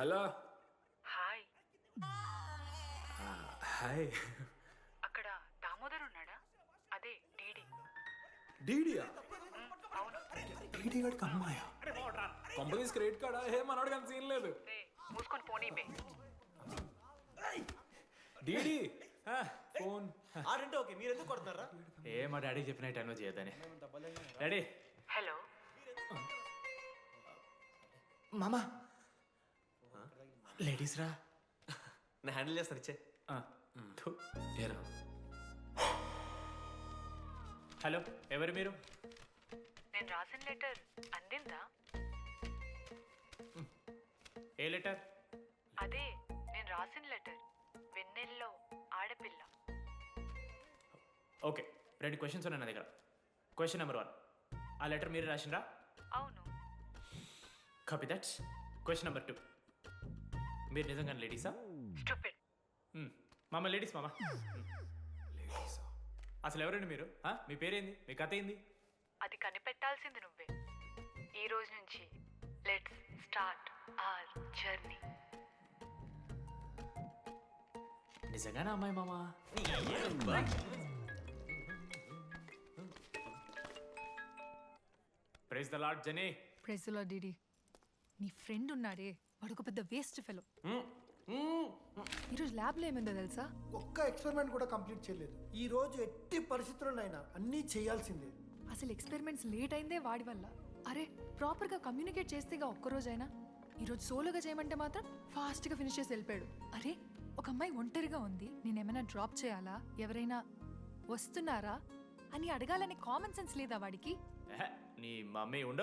Hello. Hi. Hi. అక్కడ దామోదర్ ఉన్నాడా? అదే డీడీ. డీడీయా? అవును. డీడీ గడికి అమ్మాయా? Companies credit కార్డా? ఏ మనోడు కానీ సీన్ లేదు. మూసుకొని పోనీ బే. డీడీ ఫోన్ ఆడంటే ఓకే, మీరు ఎందుకు కొడుతున్నారా? మా డాడీ చెప్పిన టైంలో చేయొద్దని. డాడీ. హలో. మామా లేడీస్ రా. నేను హ్యాండిల్ చేస్తాను, ఇచ్చే. ఏరా. హలో, ఎవరు మీరు? నేను రాసిన లెటర్ అందిందా? ఏ లెటర్? అదే నేను రాసిన లెటర్, వెన్నెల్లో ఆడపిల్ల. ఓకే, 2 క్వశ్చన్స్ ఉన్నాయి నా దగ్గర. క్వశ్చన్ నెంబర్ 1, ఆ లెటర్ మీరు రాసిండ్రా? అవును. Copy that. క్వశ్చన్ నెంబర్ 2, మీరు నిజంగా లేడీసా? స్టూపిడ్. మామ లేడీస్ మామ. అసలు ఎవరండి మీరు? మీ పేరేంది? మీ కథ ఏంది? అది కనిపెట్టాల్సింది నువ్వే. ఈ రోజు నుంచి లెట్స్ స్టార్ట్ అవర్ జర్నీ. నిజంగానే అమ్మాయి మామ? ప్రైజ్ ద లార్డ్ జెనీ. ప్రైజ్ ద లార్డ్ డీడీ. నీ ఫ్రెండ్ ఉన్నాడే, వాడు ఒక పెద్ద వేస్ట్ ఫెలో. ఈరోజు ల్యాబ్లో ఏమైందో తెలుసా? ఒక్క ఎక్స్పెరిమెంట్ కూడా కంప్లీట్ చేయలేదు. ఈ రోజు ఎట్టి పరిస్థితుల్లోనైనా అన్నీ చేయాల్సిందే. అసలు ఎక్స్పెరిమెంట్స్ లేట్ అయిందే వాడి వల్ల. అరే ప్రాపర్గా కమ్యూనికేట్ చేస్తేగా ఒక్కరోజైనా. ఈరోజు సోలోగా చేయమంటే మాత్రం ఫాస్ట్గా ఫినిష్ చేసి వెళ్ళిపోయాడు. అరే ఒక అమ్మాయి ఒంటరిగా ఉంది, నేనేమైనా డ్రాప్ చేయాలా, ఎవరైనా వస్తున్నారా అని అడగాలనే కామన్ సెన్స్ లేదా వాడికి? నీ మమ్మీ ఉండ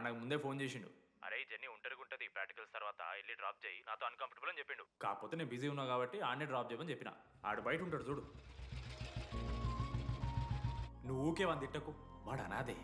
నాకు ముందే ఫోన్ చేసిండు. అరే జెన్నీ ఒంటరిగా ఉంటుంది, ప్రాక్టికల్స్ తర్వాత వెళ్ళి డ్రాప్ చేయి, నాతో అన్కంఫర్టబుల్ అని చెప్పిండు. కాకపోతే నేను బిజీ ఉన్నా కాబట్టి ఆడనే డ్రాప్ చేయమని చెప్పిన. ఆడు బయట ఉంటాడు చూడు. నువ్వు ఊకే వాని తిట్టకు, వాడు అనాదే.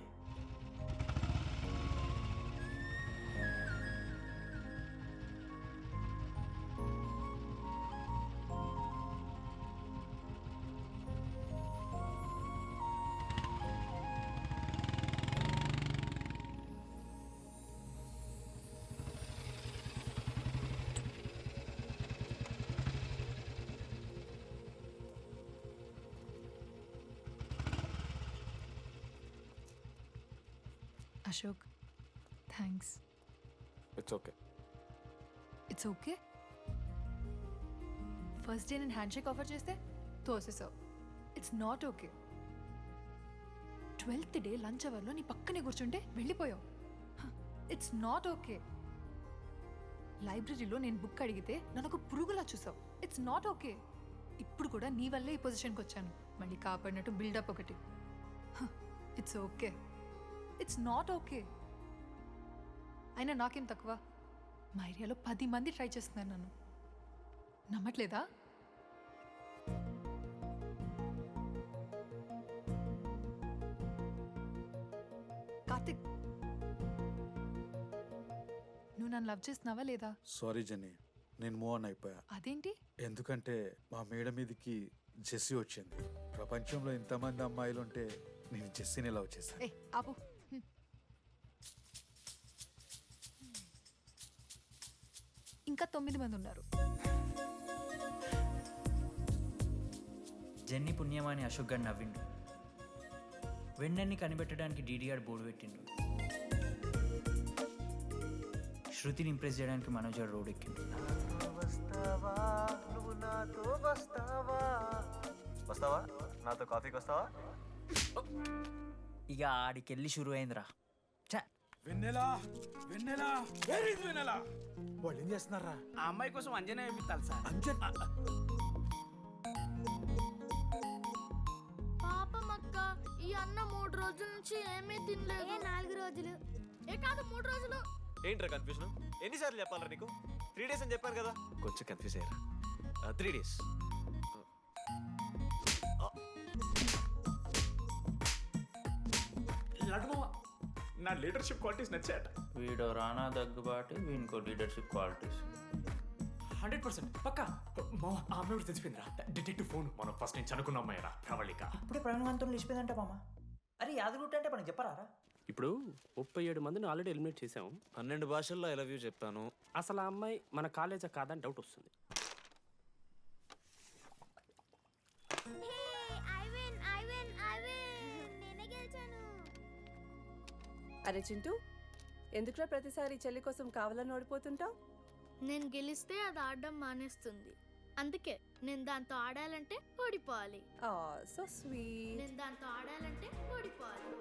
Ashok thanks. It's okay. It's okay. First day నేను హ్యాండ్ షేక్ ఆఫర్ చేస్తే తోసేసావు. It's not okay. 12th day lunch అవర్లో నీ పక్కనే కూర్చుంటే వెళ్ళిపోయావు. It's not okay. లైబ్రరీలో నేను బుక్ అడిగితే నన్ను ఒక పురుగులా చూసావు. ఇట్స్ నాట్ ఓకే. ఇప్పుడు కూడా నీ వల్లే ఈ పొజిషన్కి వచ్చాను, మళ్ళీ కాపాడినట్టు బిల్డప్ ఒకటి. It's okay. It's not okay. అయినా నాకేం తక్కువ? మా ఏరియాలో 10 మంది ట్రై చేస్తున్నారు నన్ను. నమ్మట్లేదా? కార్తిక్, నువ్వు నన్ను లవ్ చేస్తున్నావా లేదా? సారీ జెన్నీ, నేను మూవ్ ఆన్ అయిపోయా. అదేంటి? ఎందుకంటే మా మేడ మీదకి జెస్సీ వచ్చింది. ప్రపంచంలో ఇంతమంది అమ్మాయిలు ఉంటే నేను జెస్సీని లవ్ చేశాను. ఏ ఆపు. ఇంకా 9 మంది ఉన్నారు. జెన్నీ పుణ్యమాని అశోక్ గారు నవ్విండు. వెన్నెన్ని కనిపెట్టడానికి డీడీఆర్ బోర్డు పెట్టిండు. శృతిని ఇంప్రెస్ చేయడానికి మనోజ్ గారు రోడ్ ఎక్కిండు. వస్తావా నాతో కాఫీకి వస్తావా? ఇక ఆడికెళ్ళి షురు అయిందిరా. వెన్నెలా వెన్నెలా వేర్ ఇస్ వెన్నెలా? వాళ్ళు ఏం చేస్తున్నారా? ఆ అమ్మాయి కోసం అంజనే వేయించాలి సార్. అంజన్ పాపం అక్క, ఈ అన్న 3 రోజుల నుంచి ఏమీ తినలేదు. 4 రోజులు కాదు 3 రోజులు. ఏంట్రా కన్ఫ్యూజన్? ఎన్నిసార్లు చెప్పాలరా నీకు? 3 days అని చెప్పాను కదా, కొంచెం కన్ఫ్యూజ్ అయ్యారా? 3 days. లడ్డు నా లీడర్షిప్ క్వాలిటీస్ నచ్చాయట. వీడో రానా దగ్గుబాటి, వీనికో లీడర్షిప్ క్వాలిటీస్. 100% పక్కా. మా ఆమె కూడా తెలిసిపోయిందిరా. డిటెక్టివ్ ఫోన్ మనం ఫస్ట్ నుంచి అనుకున్న అమ్మాయిరా ప్రవళిక. ఇప్పుడే ప్రాణవంతం లేచిపోయిందంట మామ. అరే యాదగుట్ట అంటే మనకు చెప్పరారా? ఇప్పుడు 37 మందిని ఆల్రెడీ ఎలిమినేట్ చేసాం. 12 భాషల్లో ఐ లవ్ యూ చెప్పాను. అసలు ఆ అమ్మాయి మన కాలేజా కాదని డౌట్ వస్తుంది. అరే చింటూ, ఎందుకురా ప్రతిసారి చెల్లి కోసం కావాలని ఓడిపోతుంటావు? నేను గెలిస్తే అది ఆడడం మానేస్తుంది. అందుకే నేను దాంతో ఆడాలంటే ఓడిపోవాలి. So sweet. నేను దాంతో ఆడాలంటే ఓడిపోవాలి.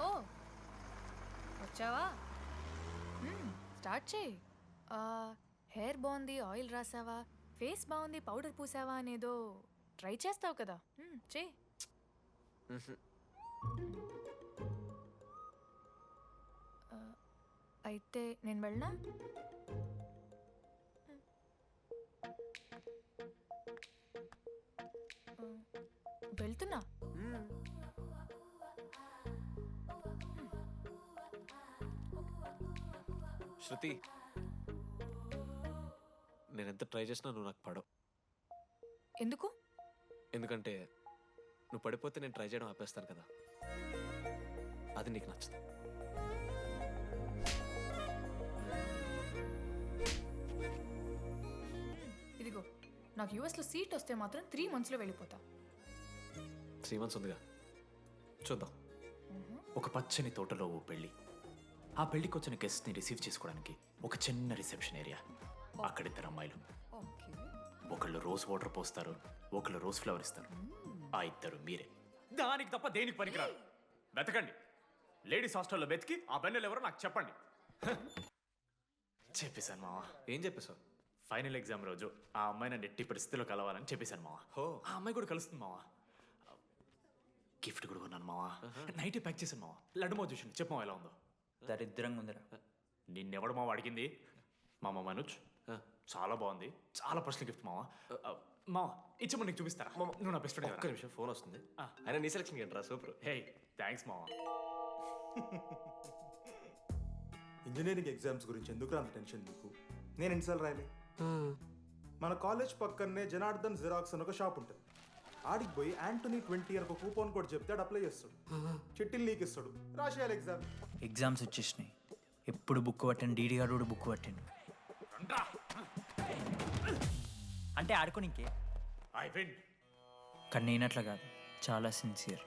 ఓ వచ్చావా? స్టార్ట్ చేయి. హెయిర్ బాగుంది, ఆయిల్ రాసావా, ఫేస్ బాగుంది, పౌడర్ పూసావా అనేదో ట్రై చేస్తావు కదా. చేయి. అయితే నేను వెళ్ళనా? వెళ్తున్నా. శృతి, నేను ఎంత ట్రై చేసినా నువ్వు నాకు పడవు. ఎందుకు? ఎందుకంటే నువ్వు పడిపోతే నేను ట్రై చేయడం ఆపేస్తాను కదా, అది నీకు నచ్చదు. ఇదిగో, నాకు యూఎస్లో సీట్ వస్తే మాత్రం 3 monthsలో వెళ్ళిపోతా. 3 months ఉందిగా, చూద్దాం. ఒక పచ్చని తోటలో ఓ పెళ్ళి. ఆ పెళ్ళికి వచ్చిన గెస్ట్ని రిసీవ్ చేసుకోవడానికి ఒక చిన్న రిసెప్షన్ ఏరియా. అక్కడ 2 అమ్మాయిలు. ఒకళ్ళు రోజ్ వాటర్ పోస్తారు, ఒకళ్ళు రోజ్ ఫ్లవర్ ఇస్తారు. ఆ 2 మీరే. దానికి తప్ప దేనికి పనికిరారు. వెతకండి. లేడీస్ హాస్టల్లో వెతికి ఆ బెన్నెలు ఎవరో నాకు చెప్పండి. చెప్పేశాను మావా. ఏం చెప్పేశావు? ఫైనల్ ఎగ్జామ్ రోజు ఆ అమ్మాయి నన్ను ఎట్టి పరిస్థితిలో కలవాలని చెప్పేశాను మావా. ఆ అమ్మాయి కూడా కలుస్తుంది మావా. గిఫ్ట్ కూడా కొన్నాను మావా. నైట్ ప్యాక్ చేశాను మావా. లడ్డు మావ చూసిండు. చెప్పు మావా ఎలా ఉందో. దరిద్రంగా ఉందిరా. నిన్నెవడు మావ అడిగింది? మామ మనోజ్. చాలా బాగుంది, చాలా పర్సనల్ గిఫ్ట్ మావా. మావా ఇచ్చమని నీకు చూపిస్తారా? నువ్వు నా బెస్ట్ ఫ్రెండ్. ఒక్క నిమిషం, ఫోన్ వస్తుంది. అయినా నీ సెలక్షన్ ఏంట్రా? సూపర్. హే థ్యాంక్స్ మావా. ఇంజనీరింగ్ ఎగ్జామ్స్ గురించి ఎందుకు అంత టెన్షన్ నీకు? నేను ఎన్నిసార్లు రాయలే. మన కాలేజ్ పక్కనే జనార్దన్ జిరాక్స్ అని ఒక షాప్ ఉంటుంది. ఆడికి పోయి యాంటనీ 20 అని ఒక కూపన్ కోడ్ చెప్తే ఆడు అప్లై చేస్తాడు. చిట్టిల్ నీకు ఇస్తాడు, రాసేయాలి ఎగ్జామ్. ఎగ్జామ్స్ వచ్చేసినాయి. ఎప్పుడు బుక్ పట్టాను, డీడీ గారు కూడా బుక్ పట్టాను. అంటే ఆడుకోనికే. కానీ నేనట్లా కాదు, చాలా సిన్సియర్.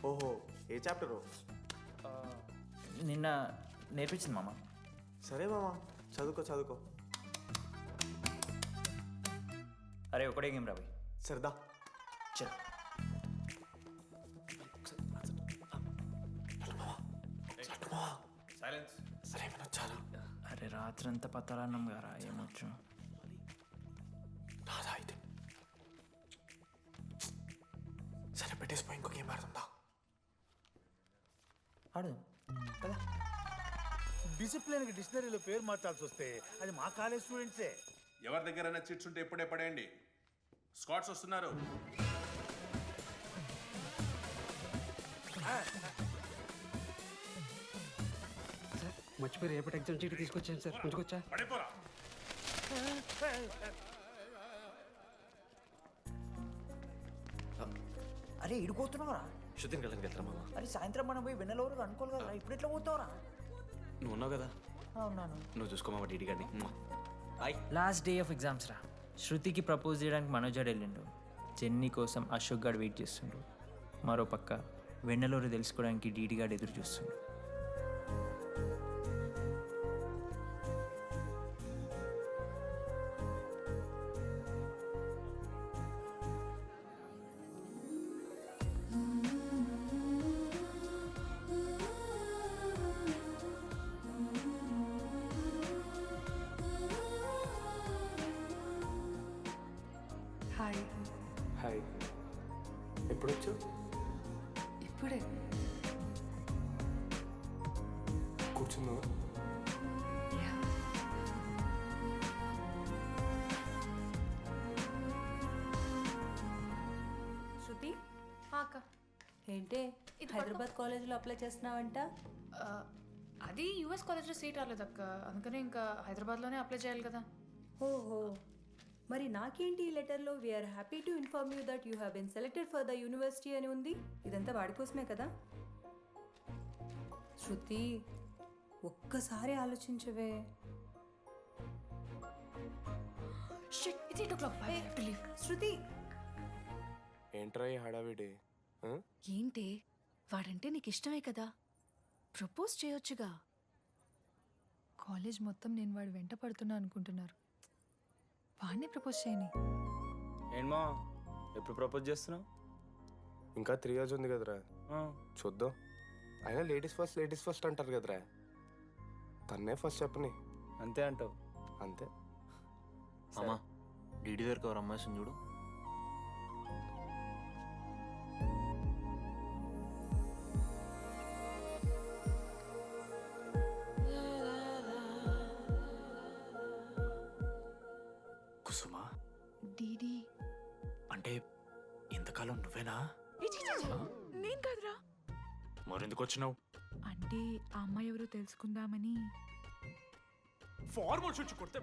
ఓహో, ఏ చాప్టరు? నిన్న నేర్పించింది మామ. సరే మామ, చదువుకో చదువుకో. అరే ఒకటే గేమ్ రాబోయ్. సరదా చల్. అరే రాత్రంతా పతరాన్నం గారా, ఏమొచ్చు. సరే పెట్టేసిపోయి ఇంకో గేమ్ ఆడుతుందా? ఆడు కదా. డిసిప్లిన్కి డిక్షనరీలో పేరు మార్చాల్సి వస్తే అది మా కాలేజ్ స్టూడెంట్సే. ఎవరి దగ్గరైనా చిట్స్ ఉంటే ఇప్పుడే పడేయండి. స్కాట్స్ వస్తున్నారు. మర్చిపోయి రేపటి ఎగ్జామ్ చీటి తీసుకొచ్చాను సార్, కొంచెం పడిపోరా. అరే ఇడిపోతున్నావురా. శృతిని వెళ్ళడానికి వెళ్తారా మామ? అరే సాయంత్రం మనం పోయి వెన్నెలవరకు అనుకోవాలి కదా, ఇప్పుడు ఎట్లా పోతావురా? నువ్వు ఉన్నావు కదా. అవునాను. నువ్వు చూసుకో మామ, డీడీ గారిని. లాస్ట్ డే ఆఫ్ ఎగ్జామ్స్ రా. శృతికి ప్రపోజ్ చేయడానికి మనోజాడు వెళ్ళిండు. జెన్నీ కోసం అశోక్ గారు వెయిట్ చేస్తుండు. మరో పక్క వెన్నెలూరు తెలుసుకోవడానికి డీడీ గారు ఎదురు చూస్తుండు. హాయ్. హాయ్, ఎప్పుడు వచ్చావు? ఇప్పుడే. కూర్చున్నావా? శృతి, అక్క ఏంటే హైదరాబాద్ కాలేజీలో అప్లై చేస్తున్నావంట? అది యూఎస్ కాలేజ్లో సీట్ రాలేదు అక్క, అందుకనే ఇంకా హైదరాబాద్లోనే అప్లై చేయాలి కదా. ఓహో, మరి నాకేంటి ఈ లెటర్లో we are happy to inform you that you have been selected for the university అని ఉంది. ఇదంతా వాడి కోసమే కదా. శృతి ఒక్కసారి ఆలోచించవే. It's 8 o'clock. I have to leave. శృతి ఏంట్రా ఈ హడావిడి? ఏంటి వాడంటే నీకు ఇష్టమే కదా, ప్రపోజ్ చేయొచ్చుగా. కాలేజ్ మొత్తం నేను వాడు వెంట పడుతున్నా అనుకుంటున్నారు. వాడిని ప్రపోజ్ చేయని. ఏంమా ఎప్పుడు ప్రపోజ్ చేస్తున్నావు? ఇంకా 3 years ఉంది కదరా, చూద్దాం. అయినా లేడీస్ ఫస్ట్ అంటారు కదరా, తన్నే ఫస్ట్ చెప్పని. అంతే అంటావు? అంతే. అమ్మా డీడీ దగ్గరకు ఎవరు అమ్మాయి చూడు. కుసుమా, డీడీ అంటే ఇంతకాలం నువ్వేనా? నేను కదరా. మరెందుకు వచ్చినావు? అంటే ఆ అమ్మాయి ఎవరో తెలుసుకుందామని. ఫార్మల్ షూట్ కొడితే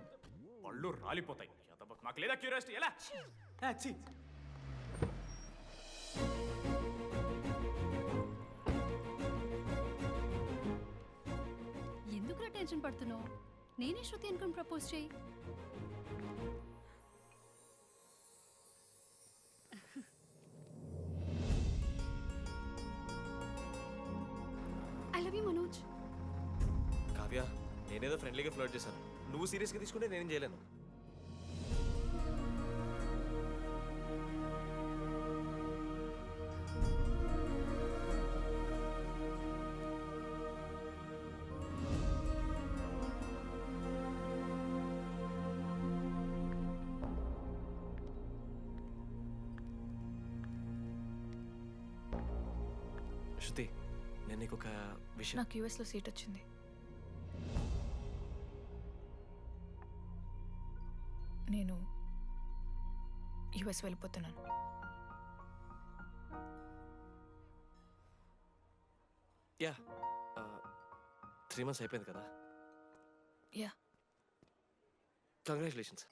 పళ్ళు రాలిపోతాయి. మాకు లేదా క్యూరియాసిటీ? ఎలా ఎందుకురా టెన్షన్ పడుతున్నావు? నేనే శృతి అనుకుని ప్రపోజ్ చేయి. I love you Manoj. Kavya, నేనేదో ఫ్రెండ్లీగా ఫ్లర్ట్ చేశాను, నువ్వు సీరియస్గా తీసుకుంటే నేనేం చేయలేను. శృతి, నేను నీకు ఒక విషయం. నాకు యూఎస్లో సీట్ వచ్చింది. నేను యూఎస్ వెళ్ళిపోతున్నాను. యా, 3 months అయిపోయింది కదా. Yeah, congratulations.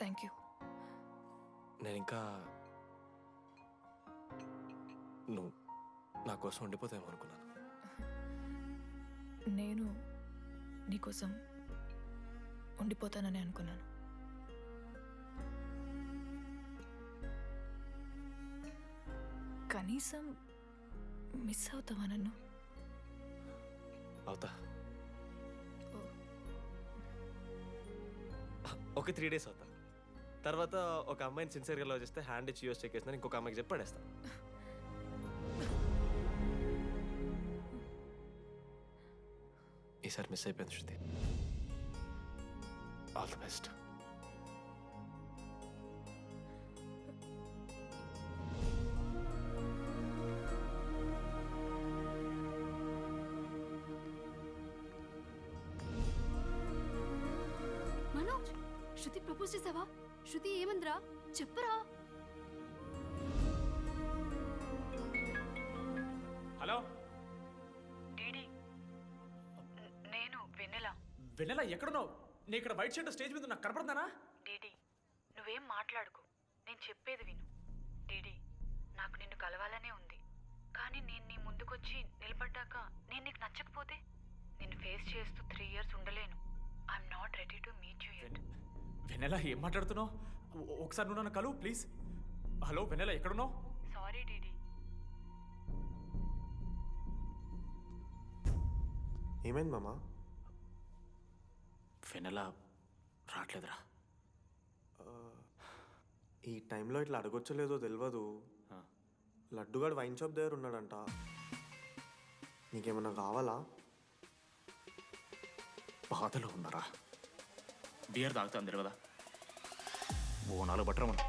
Thank you. నేను ఇంకా నువ్వు నా కోసం ఉండిపోతావేమో అనుకున్నాను. నేను నీకోసం ఉండిపోతానని అనుకున్నాను. కనీసం మిస్ అవుతావా నన్ను? అవుతా. ఒక 3 days అవుతా. తర్వాత ఒక అమ్మాయిని సిన్సియర్గా లవ్ చేస్తే హ్యాండ్ ఇచ్చి యూస్ చెక్ చేసిన ఇంకొక అమ్మాయికి చెప్పి పడేస్తాను. ఈసారి మిస్ అయిపోయింది Shruti. All the best. Manoj, Shruti propose చేసావా? శృతి ఏమందిరా చెప్పరా? హలో డీడీ, నేను వెన్నెల. వెన్నెల ఎక్కడున్నావు? నీ ఇక్కడ వైట్ షర్ట్ స్టేజ్ మీద నాకు కనపడుతున్నానా? డీడీ, నువ్వేం మాట్లాడుకో, నేను చెప్పేది విను. డీడీ, నాకు నిన్ను కలవాలనే ఉంది, కానీ నేను నీ ముందుకొచ్చి నిలబడ్డాక నేను నీకు నచ్చకపోతే నిన్ను ఫేస్ చేస్తూ 3 years ఉండలేను. I'm not ready to meet you yet. Vennela ఏం మాట్లాడుతున్నావు? ఒకసారి నువ్వు నన్ను కలువు ప్లీజ్. హలో వెన్నెల ఎక్కడున్నావు? Sorry DD. ఏమైంది మామా? వెన్నెల రావట్లేదురా. ఈ టైంలో ఇట్లా అడగొచ్చలేదో తెలియదు. లడ్డుగాడు వైన్ షాప్ దగ్గర ఉన్నాడంట. నీకేమన్నా కావాలా? బాధలో ఉన్నారా? బియర్ తాగుతా అందరు కదా. ఓ 4 బట్టరమను.